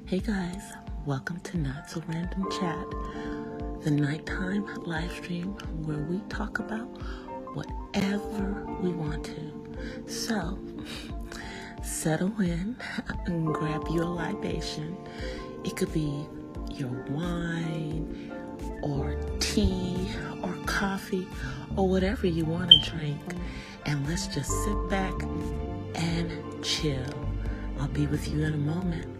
Hey guys, welcome to Not So Random Chat, the nighttime live stream where we talk about whatever we want to. So, settle in and grab you a libation. It could be your wine or tea or coffee or whatever you want to drink. And let's just sit back and chill. I'll be with you in a moment.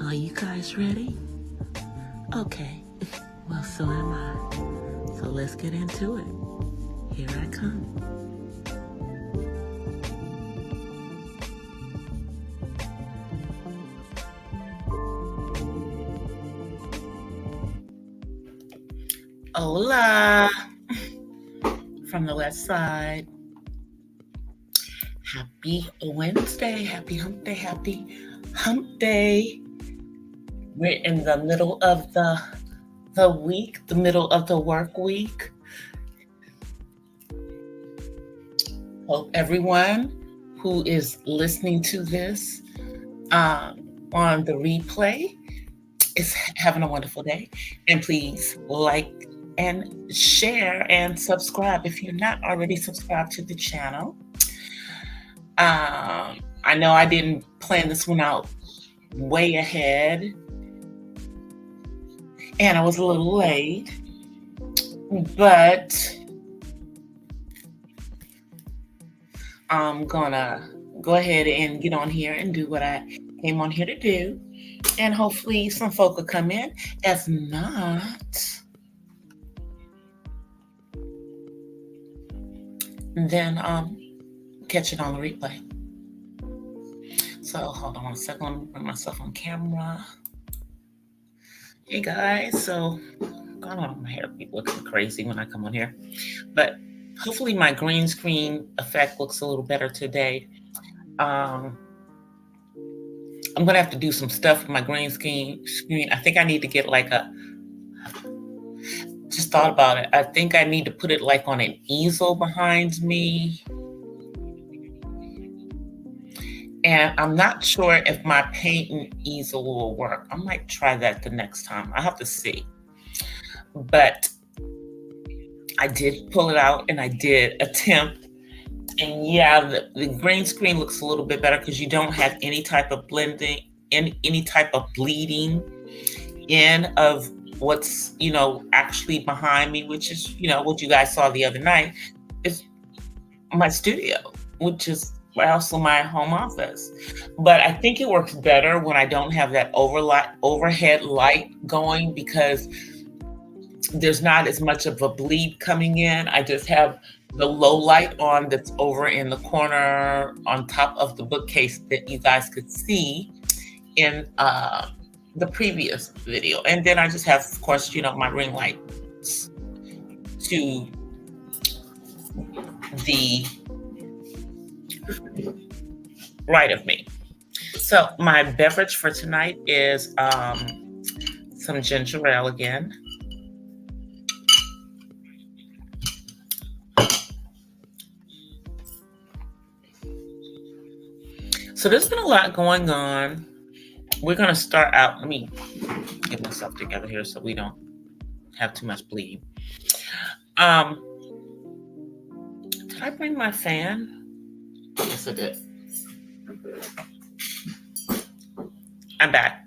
Are you guys ready? Okay, well, so am I. So let's get into it. Here I come. Hola from the west side. Happy Wednesday, happy hump day, happy hump day. We're in the middle of the week, the middle of the work week. Hope everyone who is listening to this on the replay is having a wonderful day. And please like and share and subscribe if you're not already subscribed to the channel. I know I didn't plan this one out way ahead, and I was a little late, but I'm gonna go ahead and get on here and do what I came on here to do, and hopefully some folk will come in. If not, then catch it on the replay. So hold on 1 second, I'm gonna put myself on camera. Hey guys, so I don't know, my hair be looking crazy when I come on here, but hopefully my green screen effect looks a little better today. I'm gonna have to do some stuff with my green screen. I think I need to get like just thought about it. I think I need to put it like on an easel behind me. And I'm not sure if my painting easel will work. I might try that the next time. I have to see. But I did pull it out and I did attempt. And yeah, the green screen looks a little bit better because you don't have any type of blending, any type of bleeding in of what's, actually behind me, which is, what you guys saw the other night, is my studio, which is also my home office. But I think it works better when I don't have that overhead light going, because there's not as much of a bleed coming in. I just have the low light on that's over in the corner on top of the bookcase that you guys could see in the previous video. And then I just have, of course, my ring light to the right of me. So my beverage for tonight is some ginger ale again. So there's been a lot going on. We're going to start out. Let me get myself together here so we don't have too much bleed. Did I bring my fan? Yes, I did. I'm back.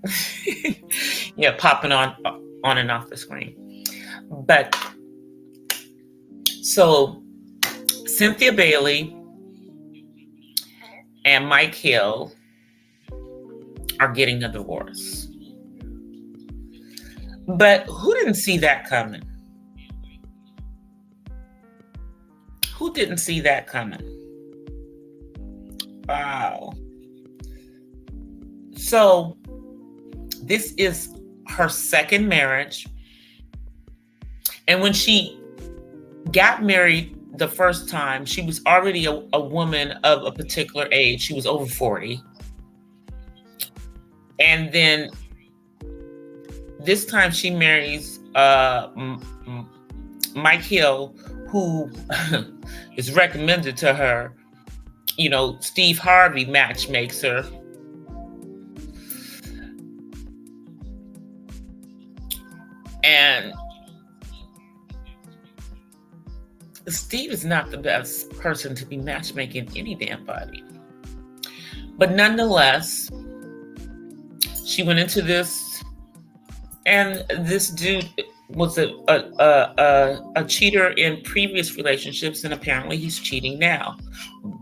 Yeah, popping on and off the screen. But so Cynthia Bailey and Mike Hill are getting a divorce. But who didn't see that coming? Who didn't see that coming? Wow. So this is her second marriage. And when she got married the first time, she was already a woman of a particular age. She was over 40. And then this time she marries Mike Hill, who is recommended to her. Steve Harvey matchmakes her. And Steve is not the best person to be matchmaking any damn body. But nonetheless, she went into this, and this dude was a cheater in previous relationships, and apparently he's cheating now,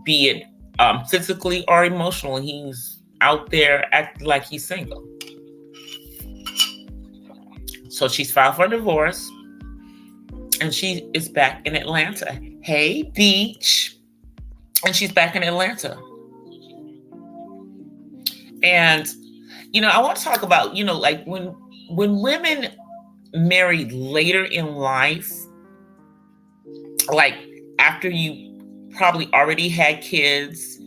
be it physically or emotionally. He's out there acting like he's single. So she's filed for divorce, and she is back in Atlanta. Hey, beach. And she's back in Atlanta. And, I want to talk about, like when women marry later in life, like after you probably already had kids,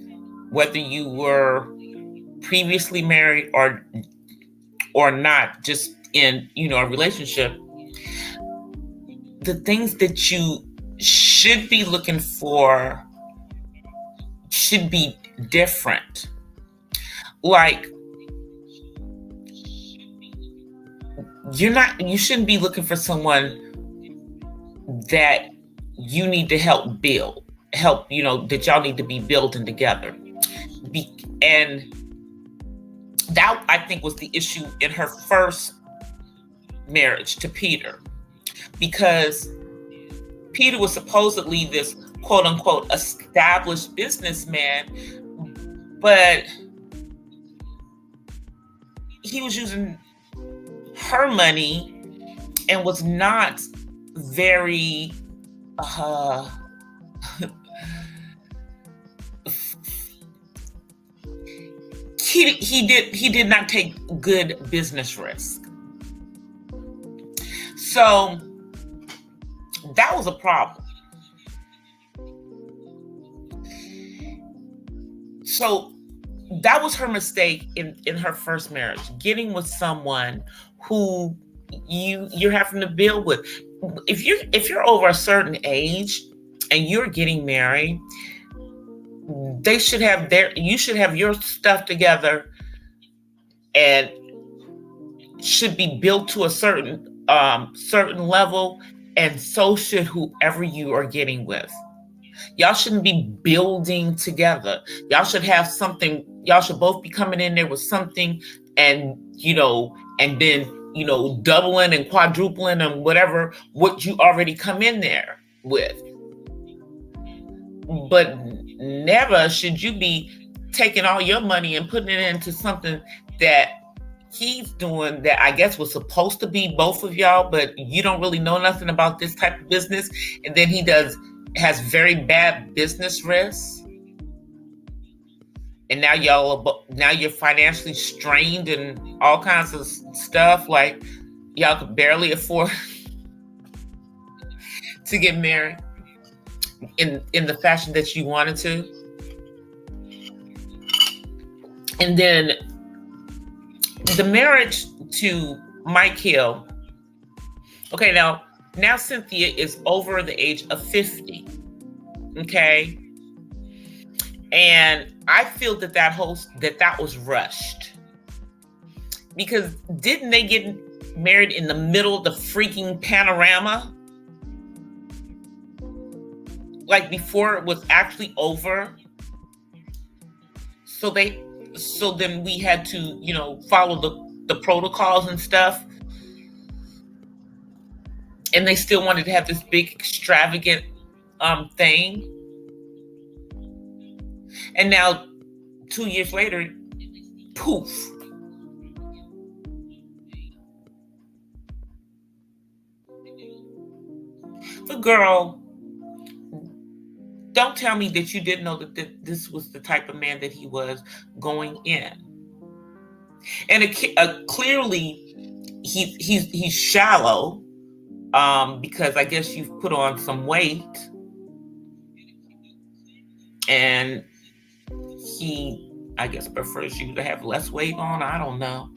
whether you were previously married or not, just in, a relationship, the things that you should be looking for should be different. Like, you shouldn't be looking for someone that you need to help, that y'all need to be building together. And that, I think, was the issue in her first marriage to Peter, because Peter was supposedly this quote unquote established businessman, but he was using her money and was not very he did not take good business risk. So that was a problem. So that was her mistake in her first marriage, getting with someone who you're having to build with. If you're over a certain age and you're getting married, you should have your stuff together and should be built to a certain level, and so should whoever you are getting with. Y'all shouldn't be building together. Y'all should have something. Y'all should both be coming in there with something, and and then doubling and quadrupling and whatever what you already come in there with. But never should you be taking all your money and putting it into something that he's doing that I guess was supposed to be both of y'all, but you don't really know nothing about this type of business. And then has very bad business risks. And now you're financially strained and all kinds of stuff. Like y'all could barely afford to get married in the fashion that you wanted to. And then the marriage to Mike Hill. Okay, now Cynthia is over the age of 50. Okay. And I feel that was rushed. Because didn't they get married in the middle of the freaking panorama? Like before it was actually over. So then we had to, follow the protocols and stuff. And they still wanted to have this big extravagant thing. And now 2 years later, poof. But girl, don't tell me that you didn't know that this was the type of man that he was going in. And clearly, he's shallow because I guess you've put on some weight, and he, I guess, prefers you to have less weight on. I don't know.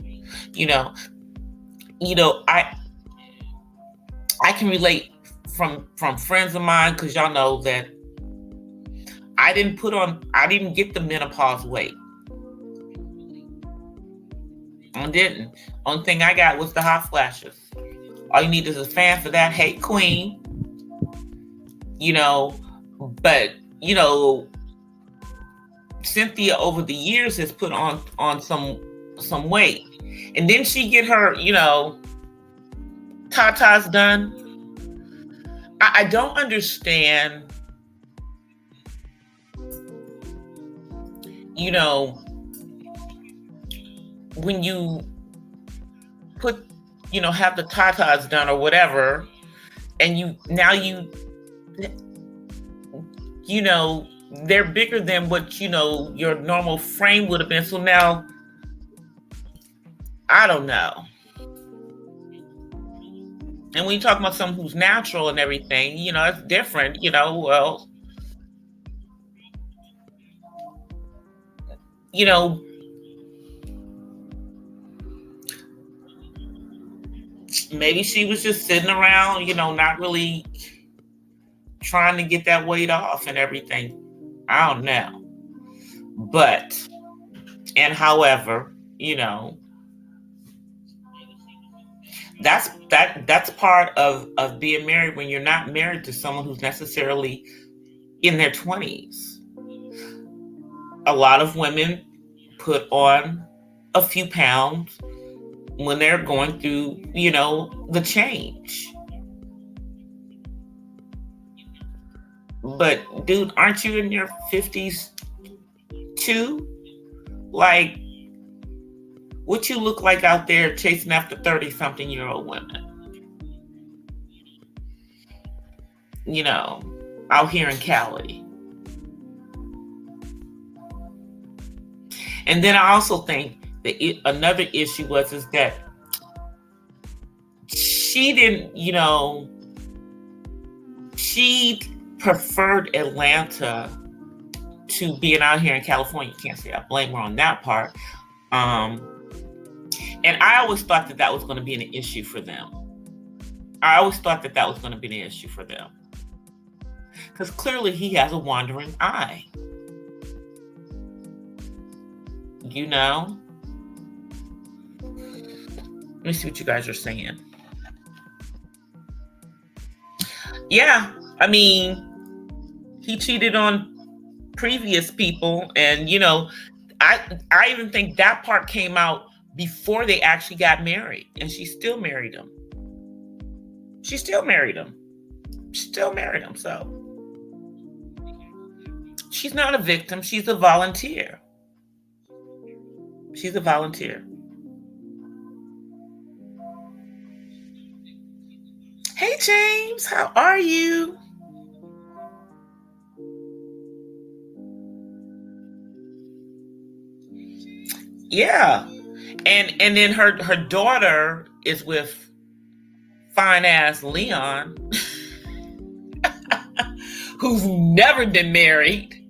I can relate from friends of mine, because y'all know that I didn't get the menopause weight. I didn't. Only thing I got was the hot flashes. All you need is a fan for that. Hey, queen. But Cynthia over the years has put on some weight. And then she get her, tatas done. I don't understand, when you put, have the tatas done or whatever, and they're bigger than what, your normal frame would have been. So now, I don't know. And when you talk about someone who's natural and everything, it's different, well, maybe she was just sitting around, not really trying to get that weight off and everything. I don't know. But, and however, that's part of being married when you're not married to someone who's necessarily in their 20s. A lot of women put on a few pounds when they're going through, the change. But dude, aren't you in your 50s too? Like, what you look like out there chasing after 30-something-year-old women? Out here in Cali. And then I also think that another issue is that she didn't, she preferred Atlanta to being out here in California. You can't say I blame her on that part. And I always thought that was going to be an issue for them. Because clearly he has a wandering eye. Let me see what you guys are saying. Yeah, I mean, he cheated on previous people, and I even think that part came out before they actually got married, and she still married him. She still married him. So she's not a victim. She's a volunteer. Hey, James, how are you? Yeah. And then her daughter is with fine ass Leon, who's never been married,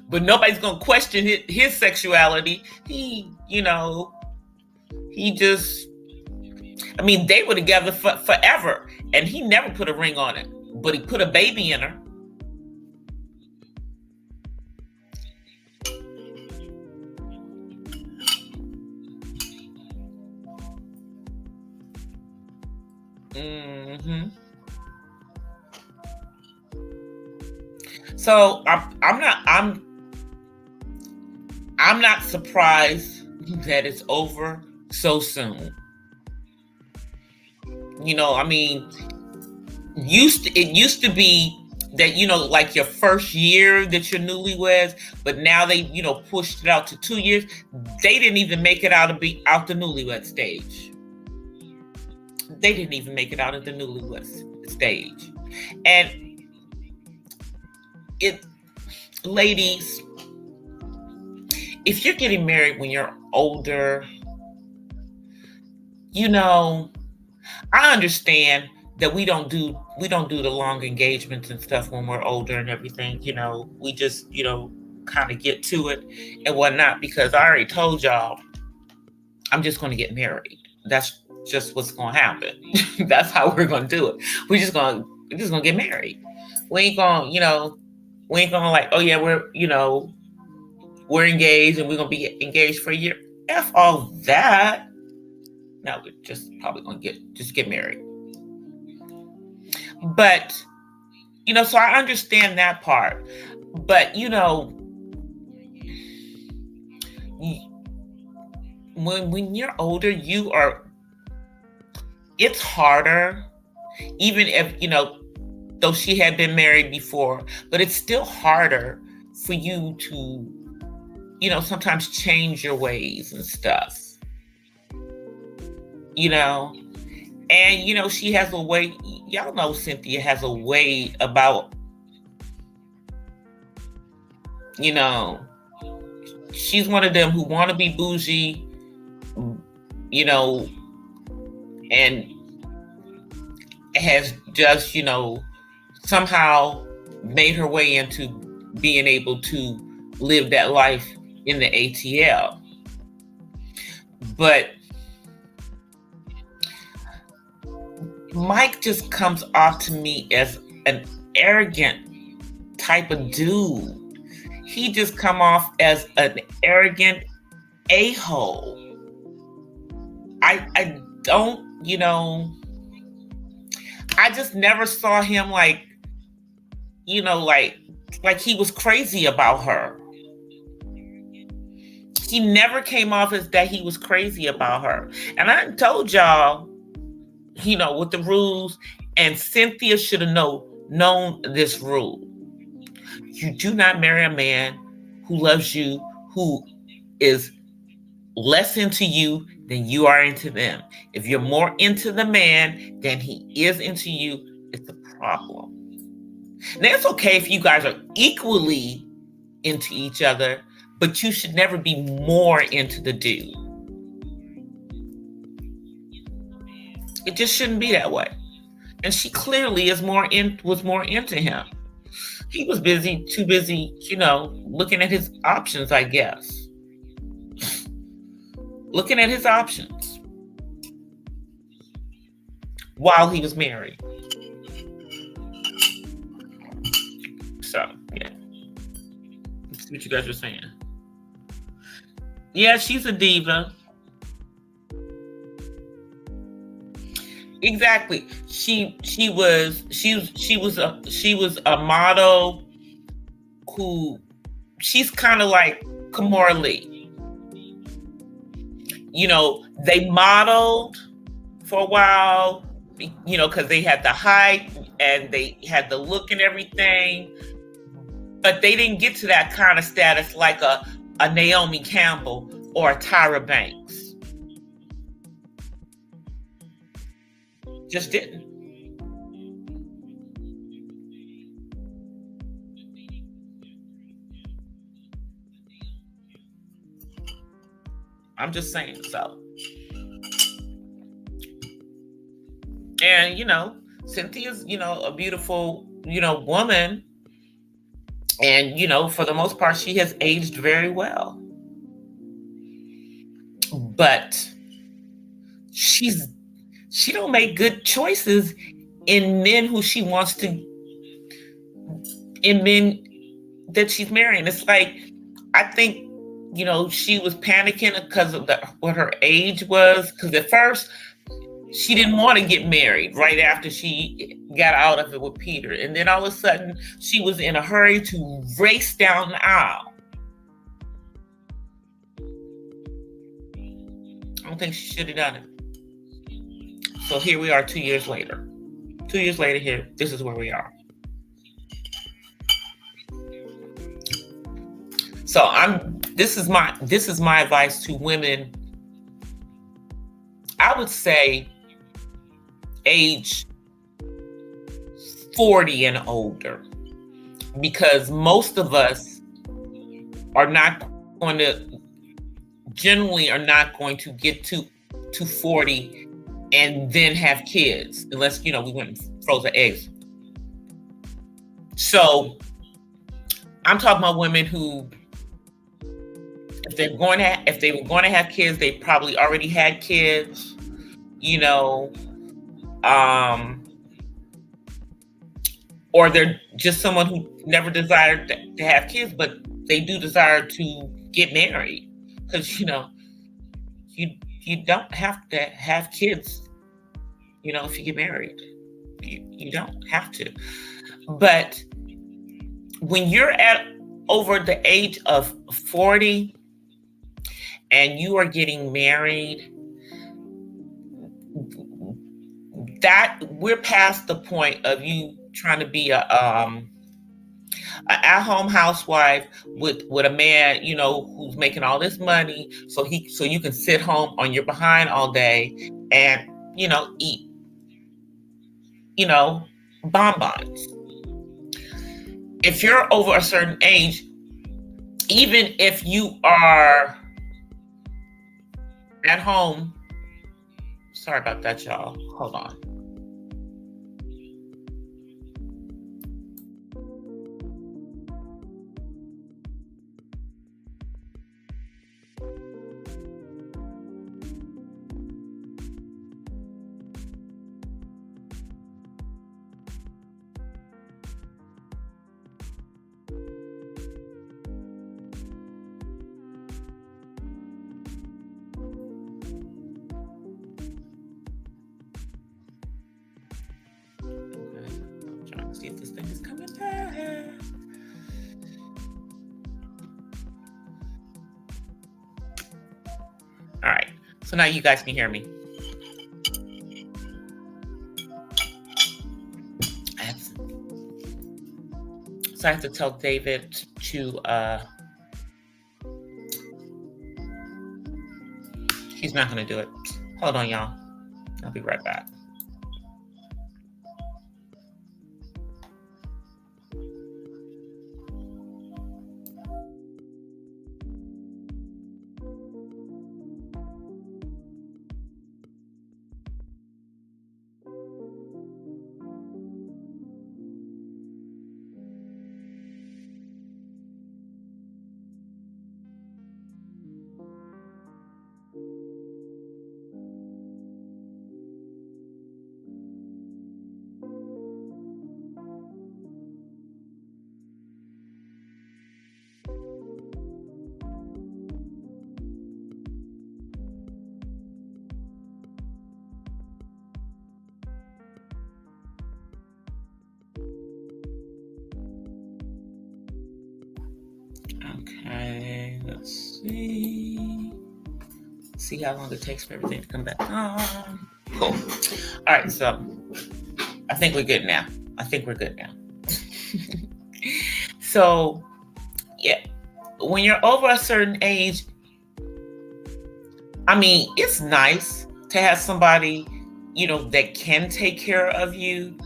but nobody's gonna question his sexuality. He just, I mean, they were together forever, and he never put a ring on it, but he put a baby in her. Mm-hmm. So I'm not surprised that it's over so soon. I mean, it used to be that, like your first year that you're newlyweds, but now they, pushed it out to 2 years. They didn't even make it out the newlywed stage. They didn't even make it out of the newlywed stage. And ladies, if you're getting married when you're older, I understand that we don't do the long engagements and stuff when we're older and everything. We just, kind of get to it and whatnot, because I already told y'all I'm just going to get married. That's just what's going to happen. That's how we're going to do it. We're just going to get married. We ain't going to like, oh yeah, we're engaged and we're going to be engaged for a year. F all that. No, we're just probably going to get married. But, so I understand that part. But, when you're older, it's harder, even if, though she had been married before, but it's still harder for you to, sometimes change your ways and stuff. And, she has a way, y'all know Cynthia has a way about, she's one of them who want to be bougie, and has just, somehow made her way into being able to live that life in the ATL. But Mike just comes off to me as an arrogant type of dude. He just come off as an arrogant a-hole. I don't, I just never saw him like he was crazy about her. He never came off as that he was crazy about her. And I told y'all, with the rules, and Cynthia should have known this rule. You do not marry a man who loves you, who is less into you than you are into them. If you're more into the man than he is into you, it's a problem. Now, it's okay if you guys are equally into each other, but you should never be more into the dude. It just shouldn't be that way. And she clearly was more into him. He was too busy, looking at his options, I guess. Looking at his options while he was married. So, yeah. Let's see what you guys are saying. Yeah, she's a diva. Exactly. She was a model who, she's kind of like Kamora Lee. They modeled for a while, because they had the height and they had the look and everything, but they didn't get to that kind of status like a Naomi Campbell or a Tyra Banks. Just didn't. I'm just saying so. And Cynthia's a beautiful woman, and for the most part she has aged very well, but she don't make good choices in men who she wants to, in men that she's marrying. It's like, I think she was panicking because of what her age was, because at first she didn't want to get married right after she got out of it with Peter, and then all of a sudden she was in a hurry to race down the aisle. I don't think she should have done it. So here we are 2 years later. 2 years later, here, this is where we are. So this is my advice to women. I would say age 40 and older, because most of us generally are not going to get to 40 and then have kids, unless we went and froze the eggs. So I'm talking about women who, if they were going to have kids, they probably already had kids, or they're just someone who never desired to have kids, but they do desire to get married, because you don't have to have kids, if you get married. You don't have to. But when you're at over the age of 40 and you are getting married, that we're past the point of you trying to be a at-home housewife with a man, who's making all this money, so you can sit home on your behind all day and eat bonbons. If you're over a certain age, even if you are at home, sorry about that, y'all, hold on. See if this thing is coming back. All right, so now you guys can hear me. So I have to tell David to he's not going to do it. Hold on, y'all. I'll be right back. Okay, let's see. See how long it takes for everything to come back on. Cool. All right, so I think we're good now. So, yeah, when you're over a certain age, I mean, it's nice to have somebody, that can take care of you.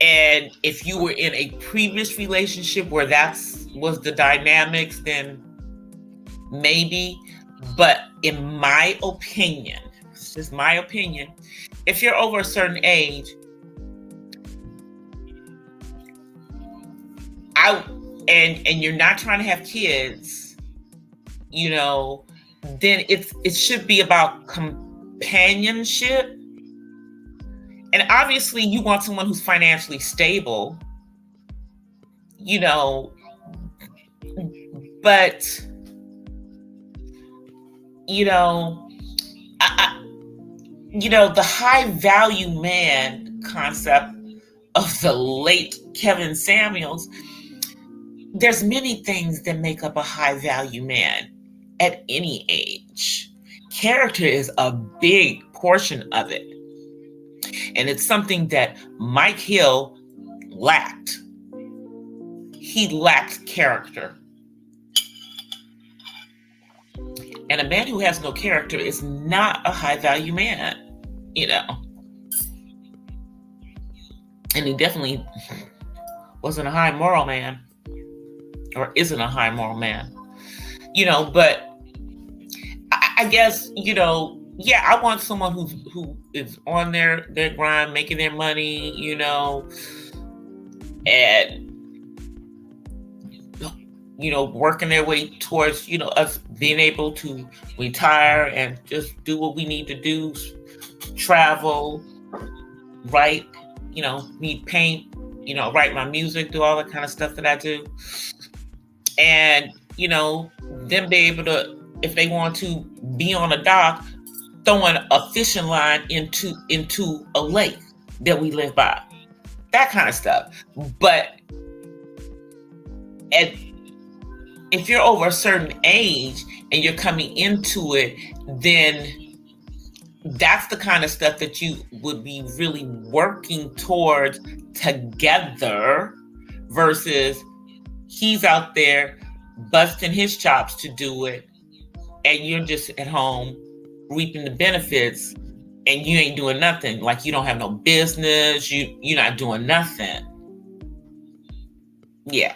And if you were in a previous relationship where was the dynamics, then maybe. But in my opinion, it's just my opinion, if you're over a certain age, and you're not trying to have kids, then it should be about companionship. And obviously you want someone who's financially stable, but the high value man concept of the late Kevin Samuels, there's many things that make up a high value man at any age. Character is a big portion of it. And it's something that Mike Hill lacked. He lacked character. And a man who has no character is not a high value man, And he definitely wasn't a high moral man, or isn't a high moral man, but I guess, yeah, I want someone who is on their grind, making their money, and working their way towards, us being able to retire and just do what we need to do, travel, write, me paint, write my music, do all that kind of stuff that I do. And, them be able to, if they want to be on a dock, throwing a fishing line into a lake that we live by. That kind of stuff. But if you're over a certain age and you're coming into it, then that's the kind of stuff that you would be really working towards together, versus he's out there busting his chops to do it and you're just at home reaping the benefits and you ain't doing nothing. Like you don't have no business, you're not doing nothing. Yeah.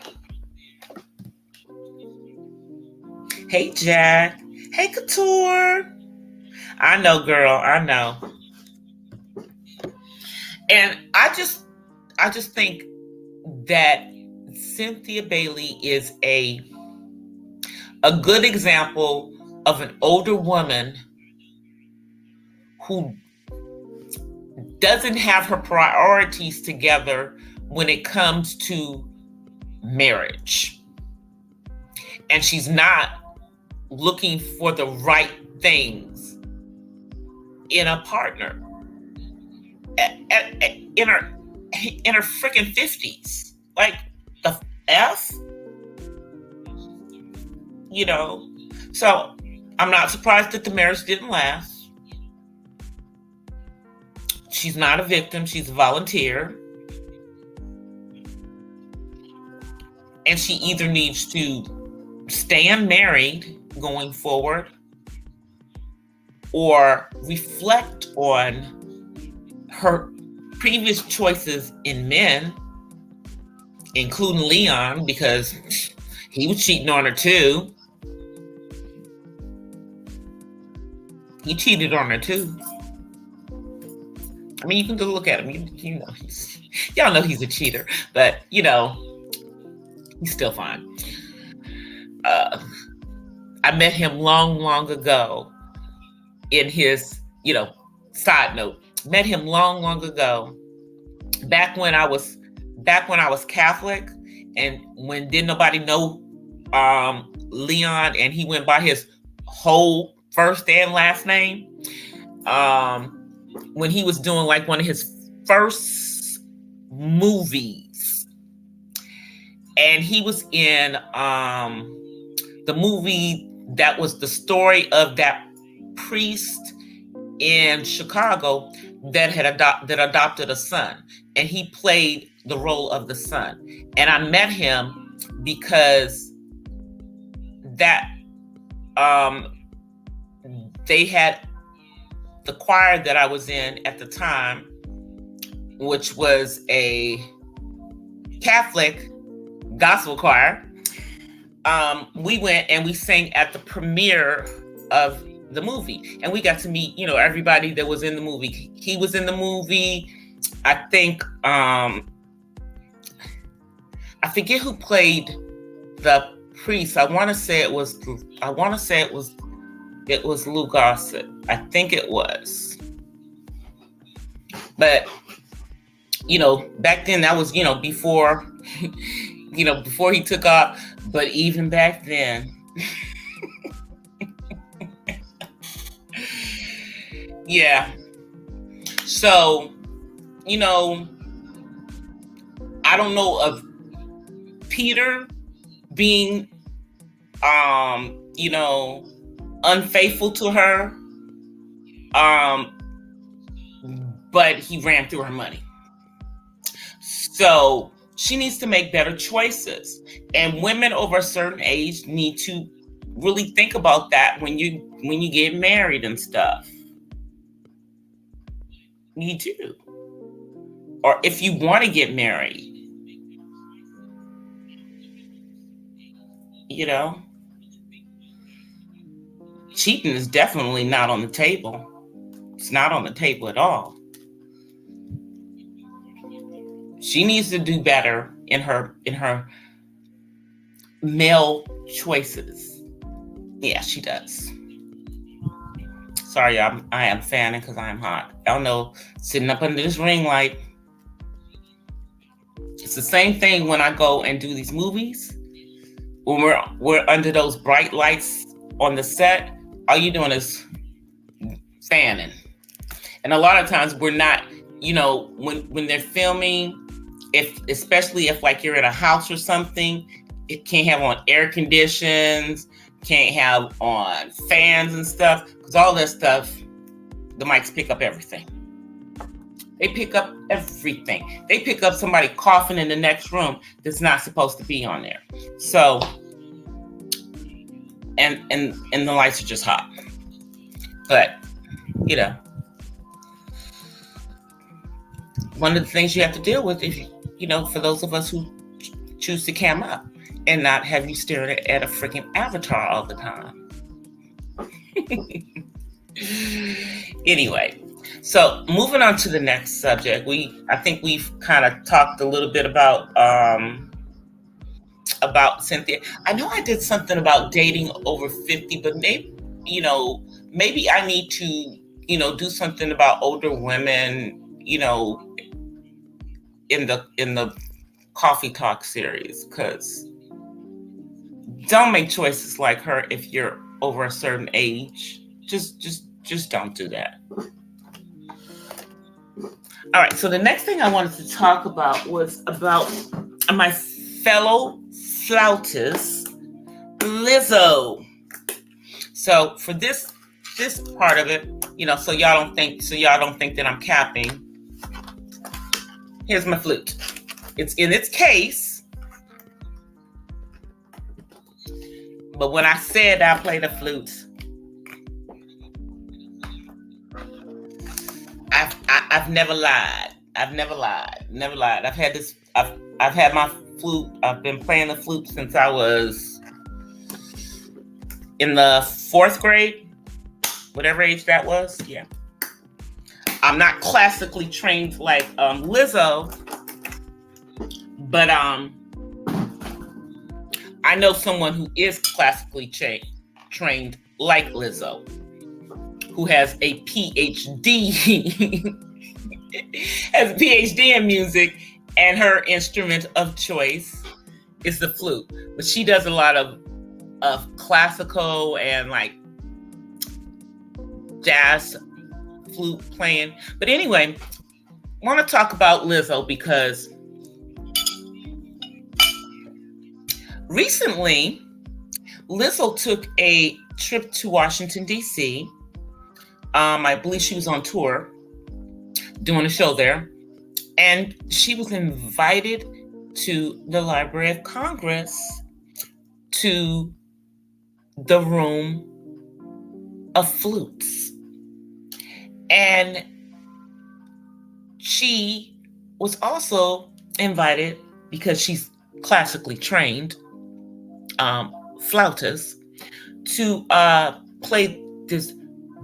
Hey, Jack. Hey, Couture. I know, girl. I know. And I just think that Cynthia Bailey is a good example of an older woman who doesn't have her priorities together when it comes to marriage. And she's not looking for the right things in a partner in her freaking 50s. Like the F, So I'm not surprised that the marriage didn't last. She's not a victim, she's a volunteer. And she either needs to stay unmarried going forward or reflect on her previous choices in men, including Leon, because he was cheating on her too. He cheated on her too. I mean, you can go look at him. Y'all know he's a cheater, but he's still fine. I met him long ago in his, side note, met him long ago, back when I was Catholic, and when didn't nobody know Leon, and he went by his whole first and last name. When he was doing like one of his first movies, and he was in the movie that was the story of that priest in Chicago that adopted a son, and he played the role of the son. And I met him because that they had the choir that I was in at the time, which was a Catholic gospel choir. We went and we sang at the premiere of the movie, and we got to meet, everybody that was in the movie. He was in the movie. I think I forget who played the priest. I want to say it was Lou Gossett. I think it was. But back then that was before before he took off. But even back then, yeah. So, I don't know of Peter being, unfaithful to her, but he ran through her money. So she needs to make better choices, and women over a certain age need to really think about that when you get married and stuff. You do, or if you want to get married, cheating is definitely not on the table. It's not on the table at all. She needs to do better in her male choices. Yeah, she does. Sorry, I am fanning because I am hot. Y'all know, sitting up under this ring light. It's the same thing when I go and do these movies. When we're under those bright lights on the set, all you're doing is fanning. And a lot of times we're not, when they're filming, especially if like you're in a house or something, it can't have on air conditions, can't have on fans and stuff, because all that stuff, the mics pick up everything. They pick up everything. They pick up somebody coughing in the next room that's not supposed to be on there. So, and the lights are just hot. But, one of the things you have to deal with is, for those of us who choose to cam up and not have you staring at a freaking avatar all the time. Anyway, so moving on to the next subject, I think we've kind of talked a little bit about Cynthia. I know I did something about dating over 50, but maybe I need to, do something about older women, in the Coffee Talk series, because don't make choices like her if you're over a certain age. Just don't do that. All right, so the next thing I wanted to talk about was about my fellow flautist, Lizzo. So for this part of it, so y'all don't think that I'm capping. Here's my flute. It's in its case. But when I said I play the flute, I've never lied. I've had my flute. I've been playing the flute since I was in the 4th grade, whatever age that was. Yeah. I'm not classically trained like Lizzo, but I know someone who is classically trained like Lizzo, who has a PhD, in music, and her instrument of choice is the flute. But she does a lot of classical and like jazz flute playing. But anyway, I want to talk about Lizzo because recently Lizzo took a trip to Washington, D.C. I believe she was on tour doing a show there. And she was invited to the Library of Congress to the room of flutes. And she was also invited, because she's classically trained flautist, to play this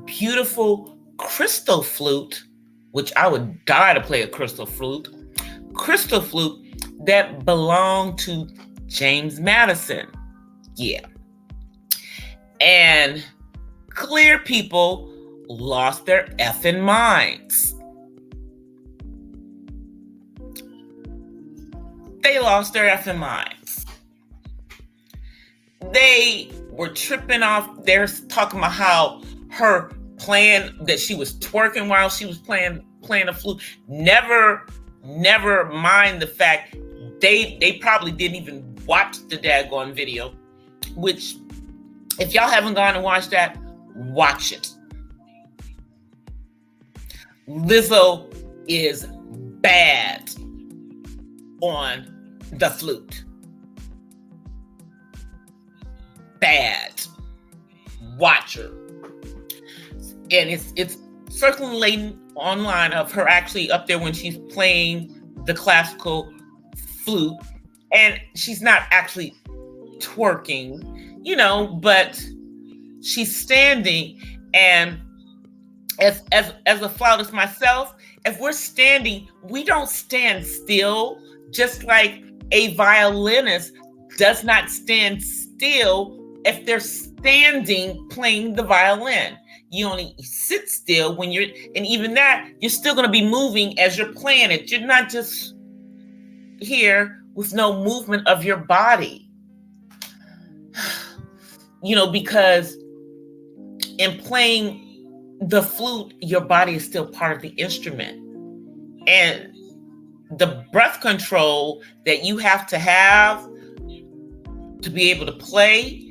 beautiful crystal flute, which I would die to play a crystal flute that belonged to James Madison. Yeah. And clear people lost their effing minds. They lost their effing minds. They were tripping off. They're talking about how her playing, that she was twerking while she was playing a flute. Never mind the fact they probably didn't even watch the daggone video, which, if y'all haven't gone and watched that, watch it. Lizzo is bad on the flute. Bad. Watch her. And it's circulating online of her actually up there when she's playing the classical flute, and she's not actually twerking, but she's standing. And as a flautist myself, if we're standing, we don't stand still, just like a violinist does not stand still if they're standing playing the violin. You only sit still when you're, and even that, you're still going to be moving as you're playing it. You're not just here with no movement of your body. Because in playing the flute, your body is still part of the instrument. And the breath control that you have to be able to play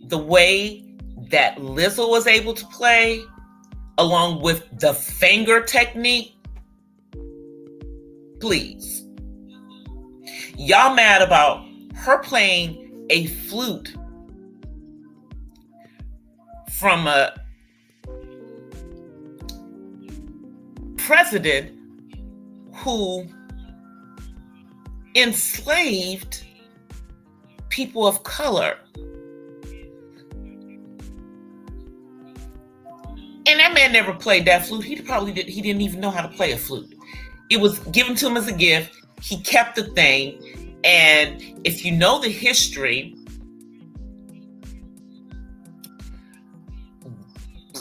the way that Lizzo was able to play, along with the finger technique, please. Y'all mad about her playing a flute from a president who enslaved people of color. And that man never played that flute. He didn't even know how to play a flute. It was given to him as a gift. He kept the thing. And if you know the history,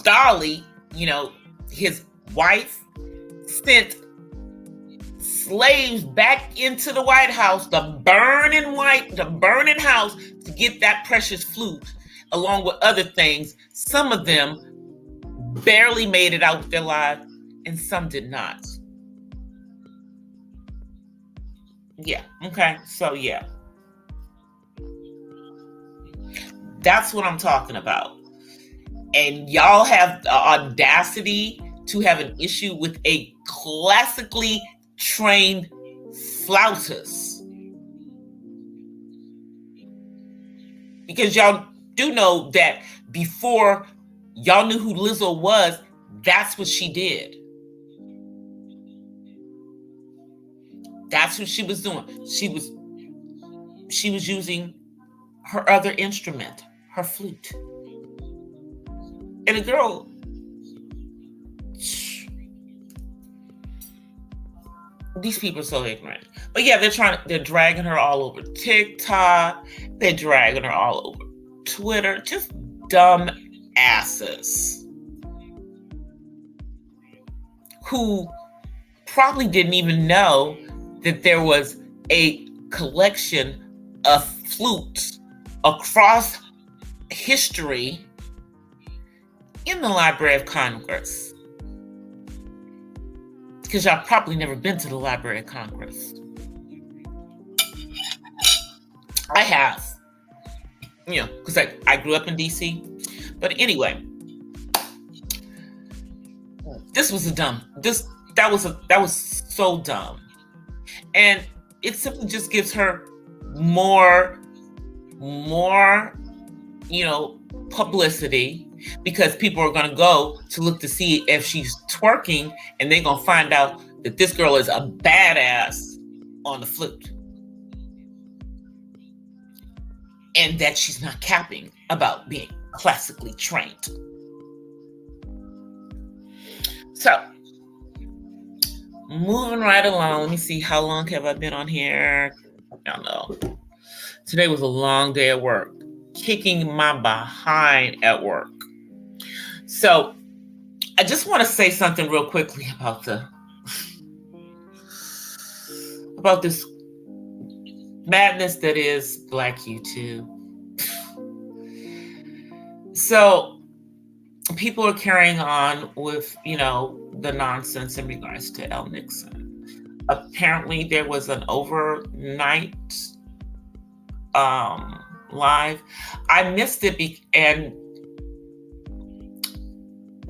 Dolly, his wife sent slaves back into the White House, the burning house, to get that precious flute, along with other things. Some of them barely made it out with their lives, and some did not. Yeah, okay, so yeah. That's what I'm talking about. And y'all have the audacity to have an issue with a classically trained flautist. Because y'all do know that before y'all knew who Lizzo was, that's what she did. That's what she was doing. She was using her other instrument, her flute. And the girl, these people are so ignorant. But yeah, they're dragging her all over TikTok. They're dragging her all over Twitter. Just dumb asses who probably didn't even know that there was a collection of flutes across history in the Library of Congress. Because y'all probably never been to the Library of Congress. I have. because I grew up in DC. But anyway, this was a dumb. That was so dumb, and it simply just gives her more you know, publicity, because people are going to go to look to see if she's twerking, and they're going to find out that this girl is a badass on the flute, and that she's not capping about being classically trained. So, moving right along, let me see, how long have I been on here? I don't know. Today was a long day at work, kicking my behind at work. So I just want to say something real quickly about this madness that is Black YouTube. So people are carrying on with, the nonsense in regards to El Nixon. Apparently there was an overnight live. I missed it, and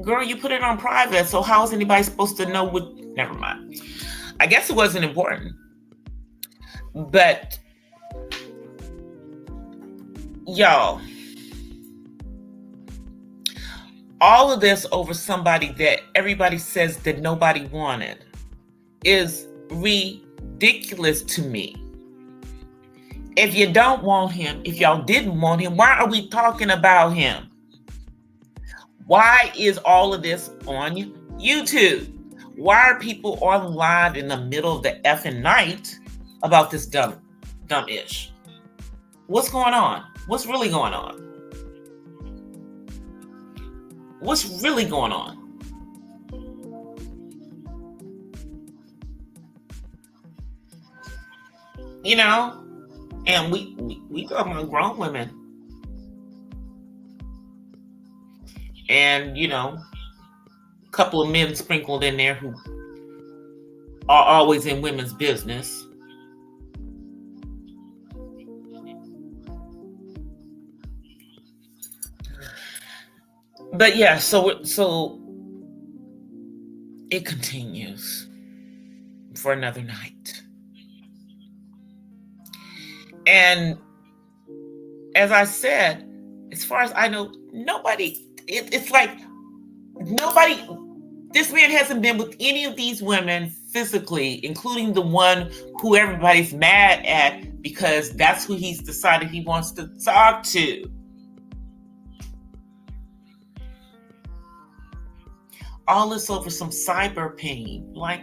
girl, you put it on private, so how is anybody supposed to know what? Never mind. I guess it wasn't important. But y'all, all of this over somebody that everybody says that nobody wanted is ridiculous to me. If you don't want him, if y'all didn't want him, why are we talking about him? Why is all of this on YouTube? Why are people on live in the middle of the effing night about this dumb-ish? What's going on? What's really going on? What's really going on? And we talking about grown women. And, a couple of men sprinkled in there who are always in women's business. But yeah, so it continues for another night. And as I said, as far as I know, nobody, it's like nobody, this man hasn't been with any of these women physically, including the one who everybody's mad at because that's who he's decided he wants to talk to. All this over some cyber pain. Like,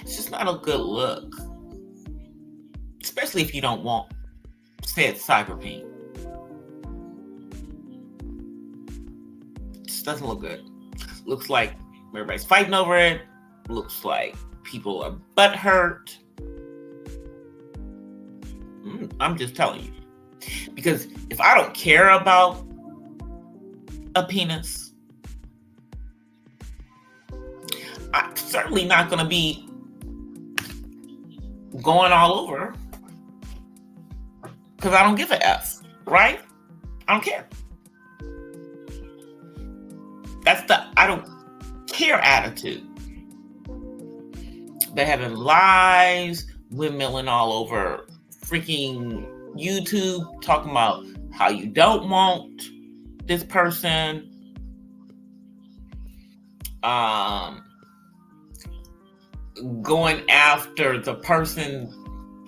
it's just not a good look. Especially if you don't want said cyber pain. It just doesn't look good. Looks like everybody's fighting over it. Looks like people are butthurt. I'm just telling you. Because if I don't care about a penis, I'm certainly not going to be going all over, because I don't give a F, right? I don't care. That's the I don't care attitude. They're having lives, windmilling all over freaking YouTube, talking about how you don't want this person. Going after the person,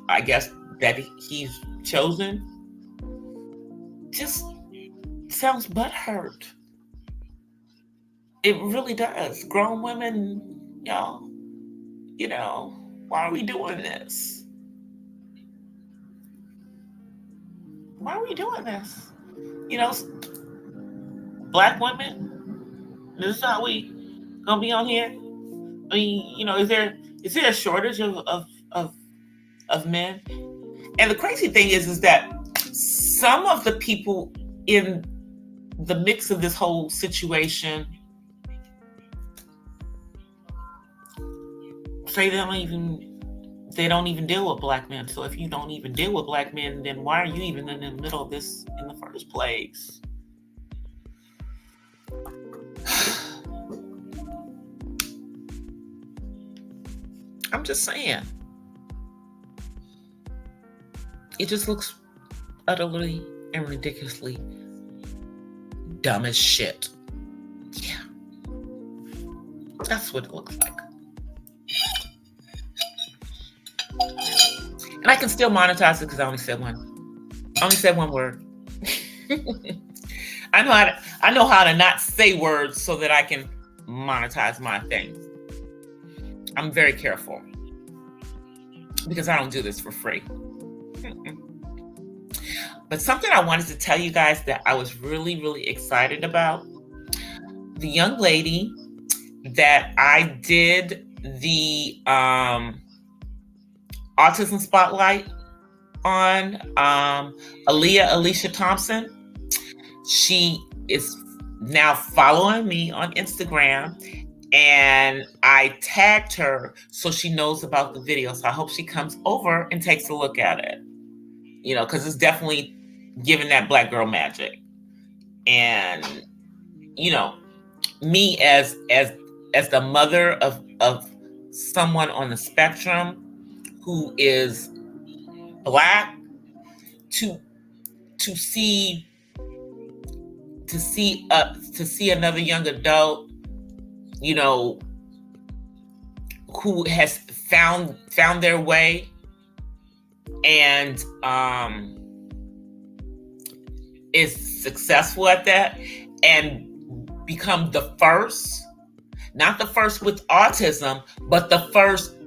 I guess, that he's chosen. Just sounds butthurt. It really does. Grown women, y'all, why are we doing this? Why are we doing this? Black women, this is how we gonna be on here? I mean, is there a shortage of men? And the crazy thing is that some of the people in the mix of this whole situation say they don't even they don't even deal with black men. So if you don't even deal with black men, then why are you even in the middle of this in the first place? I'm just saying. It just looks utterly and ridiculously dumb as shit. Yeah. That's what it looks like. And I can still monetize it because I only said one word. I know how to not say words so that I can monetize my things. I'm very careful because I don't do this for free. But something I wanted to tell you guys that I was really, really excited about. The young lady that I did the autism spotlight on, Alicia Thompson, she is now following me on Instagram, and I tagged her so she knows about the video. So I hope she comes over and takes a look at it, because it's definitely giving that black girl magic. And me as the mother of someone on the spectrum who is black, to see another young adult, who has found their way and is successful at that, and become the first, not the first with autism, but the first,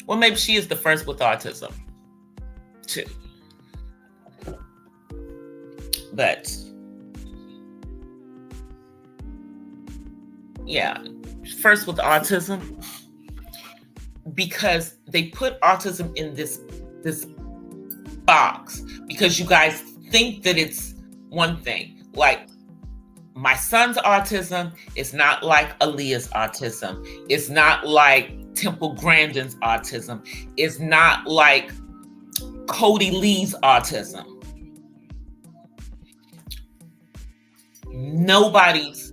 well, maybe she is the first with autism too. But yeah, first with autism, because they put autism in this box because you guys think that it's one thing. Like, my son's autism is not like Aaliyah's autism. It's not like Temple Grandin's autism. It's not like Cody Lee's autism. Nobody's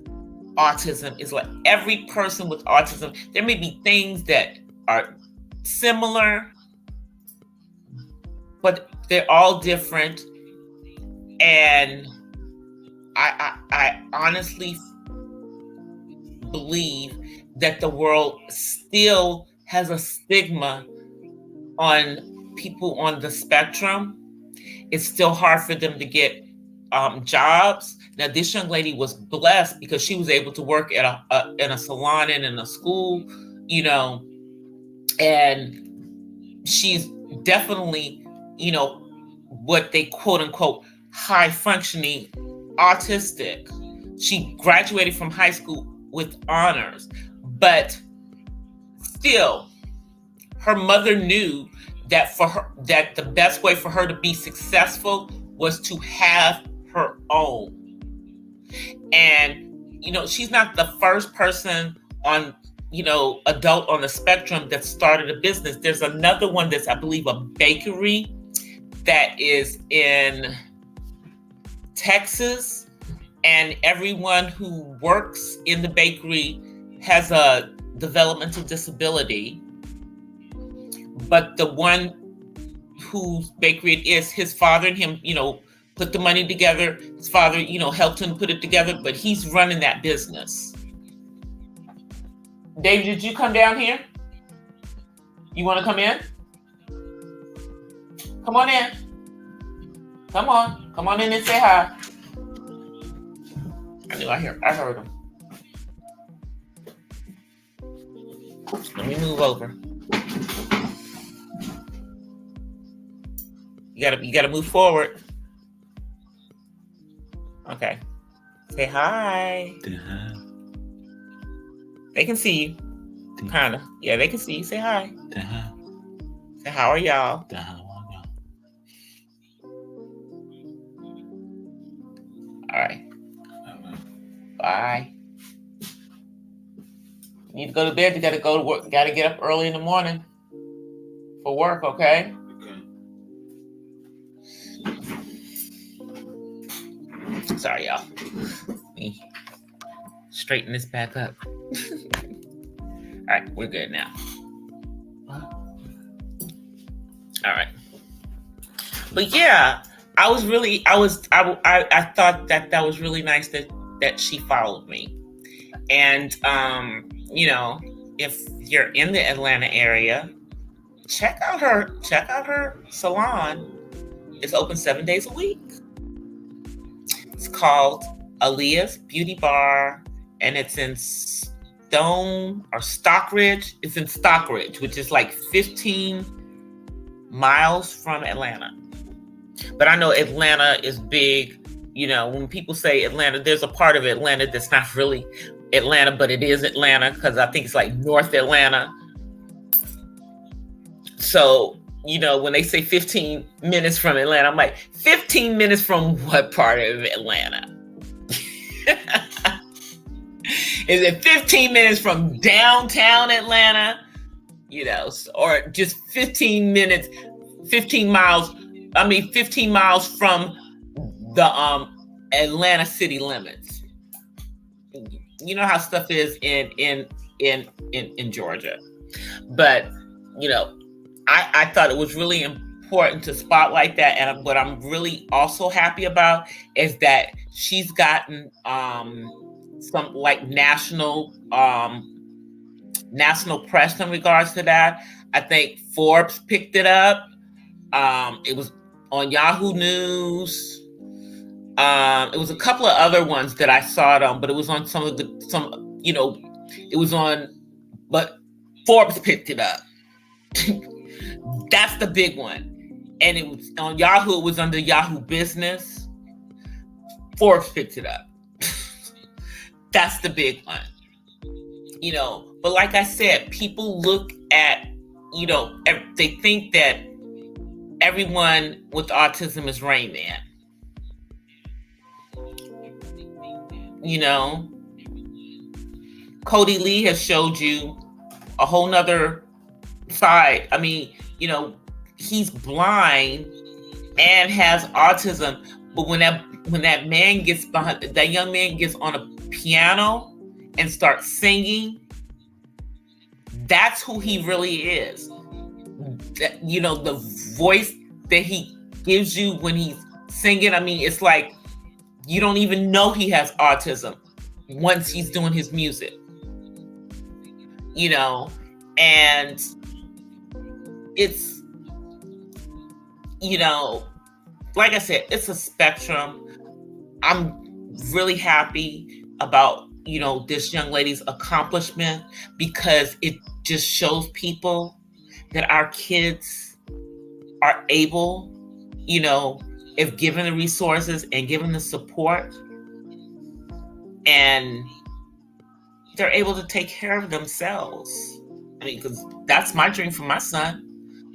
autism is like, every person with autism, there may be things that are similar, but they're all different. And I honestly believe that the world still has a stigma on people on the spectrum. It's still hard for them to get jobs. Now, this young lady was blessed because she was able to work at in a salon and in a school, and she's definitely, what they quote unquote high functioning autistic. She graduated from high school with honors, but still, her mother knew that that the best way for her to be successful was to have her own. And she's not the first person on adult on the spectrum that started a business. There's another one that's, I believe, a bakery that is in Texas, and everyone who works in the bakery has a developmental disability. But the one whose bakery it is, his father and him, put the money together. His father, helped him put it together, but he's running that business. Dave, did you come down here? You want to come in? Come on in. Come on in and say hi. I heard him. Let me move over. You gotta move forward. Okay. Say hi. Hi. They can see you. Kinda. Yeah, they can see you. Say hi. Hi. Say, how are y'all? All right. Bye. You need to go to bed. You got to go to work. Got to get up early in the morning for work. Okay. Sorry, y'all. Let me straighten this back up. All right, we're good now. All right. But yeah, I thought that was really nice that she followed me. And you know, if you're in the Atlanta area, check out her salon. It's open 7 days a week. It's called Aaliyah's Beauty Bar, and it's in Stockridge. It's in Stockridge, which is like 15 miles from Atlanta. But I know Atlanta is big. You know, when people say Atlanta, there's a part of Atlanta that's not really Atlanta, but it is Atlanta, because I think it's like North Atlanta. So, you know, when they say 15 minutes from Atlanta, I'm like, 15 minutes from what part of Atlanta? Is it 15 minutes from downtown Atlanta? You know, or just 15 miles from the Atlanta city limits. You know how stuff is in Georgia. But, you know, I thought it was really important to spotlight that. And what I'm really also happy about is that she's gotten some like national press in regards to that. I think Forbes picked it up. It was on Yahoo News. It was a couple of other ones that I saw it on, but it was on but Forbes picked it up. That's the big one. And it was on Yahoo, it was under Yahoo Business. Forbes picked it up. That's the big one. You know, but like I said, people look at, you know, they think that everyone with autism is Rain Man. You know, Cody Lee has showed you a whole nother side. I mean, you know, he's blind and has autism, but when that man gets behind, that young man gets on a piano and starts singing, that's who he really is. That, you know, the voice that he gives you when he's singing, I mean, it's like you don't even know he has autism once he's doing his music. You know, and it's, you know, like I said, it's a spectrum. I'm really happy about, you know, this young lady's accomplishment, because it just shows people that our kids are able, you know, if given the resources and given the support, and they're able to take care of themselves. I mean, because that's my dream for my son.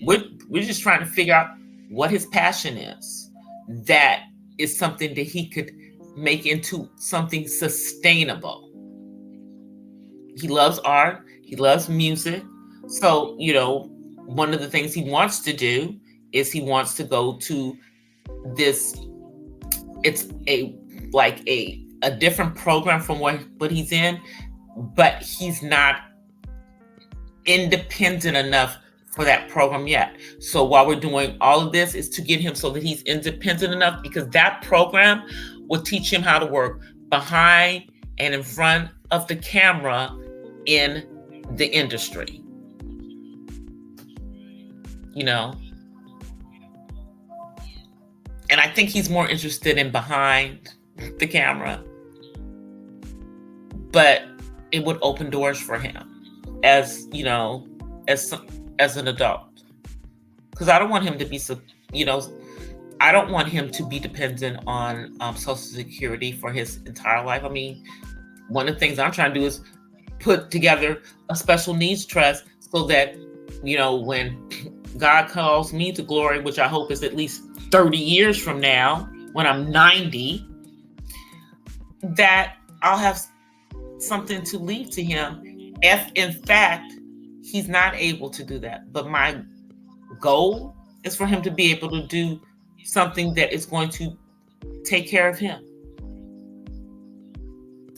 We're just trying to figure out what his passion is. That is something that he could make into something sustainable. He loves art. He loves music. So, you know, one of the things he wants to do is he wants to go to this, it's a different program from what he's in, but he's not independent enough for that program yet. So while we're doing all of this is to get him so that he's independent enough, because that program will teach him how to work behind and in front of the camera in the industry. You know? And I think he's more interested in behind the camera. But it would open doors for him as, you know, as an adult. Because I don't want him to be, you know, I don't want him to be dependent on Social Security for his entire life. I mean, one of the things I'm trying to do is put together a special needs trust so that, you know, when God calls me to glory, which I hope is at least 30 years from now, when I'm 90, that I'll have something to leave to him. if in fact he's not able to do that. But my goal is for him to be able to do something that is going to take care of him.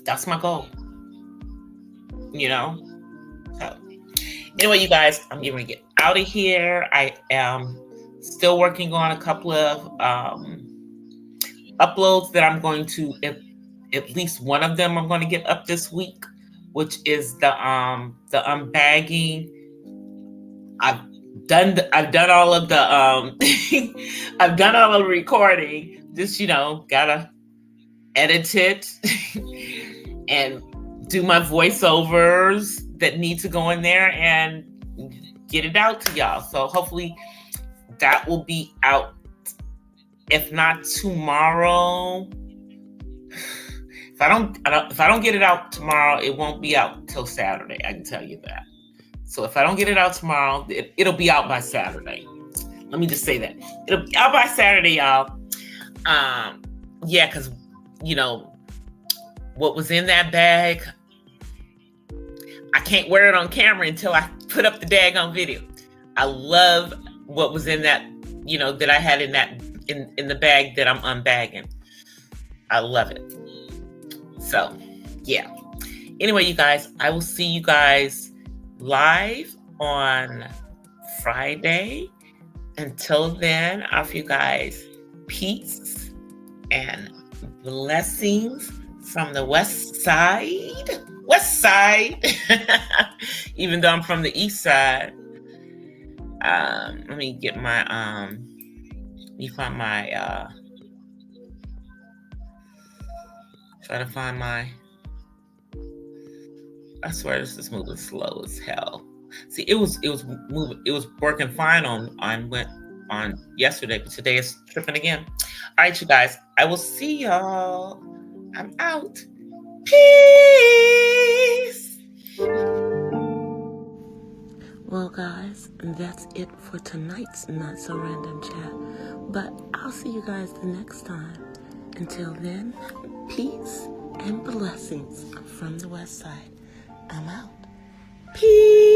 That's my goal. So anyway, you guys, I'm going to get out of here. I am still working on a couple of uploads that I'm going to, at least one of them I'm going to get up this week, which is the unbagging. I've done all of the I've done all of the recording. Just gotta edit it and do my voiceovers that need to go in there and get it out to y'all. So hopefully that will be out. If not tomorrow, if I don't get it out tomorrow, it won't be out till Saturday. I can tell you that. So if I don't get it out tomorrow, it'll be out by Saturday. Let me just say that. It'll be out by Saturday, y'all. Yeah, because, what was in that bag, I can't wear it on camera until I put up the daggone video. I love what was in that, that I had in the bag that I'm unbagging. I love it. So, yeah. Anyway, you guys, I will see you guys live on Friday. Until then, I offer you guys peace and blessings from the West Side. Even though I'm from the East Side. Let me get my let me find my try to find my. I swear this is moving slow as hell. See, it was moving. It was working fine on yesterday, but today it's tripping again. All right, you guys. I will see y'all. I'm out. Peace. Well, guys, that's it for tonight's Not So Random Chat. But I'll see you guys the next time. Until then, peace and blessings from the West Side. I'm out. Peace.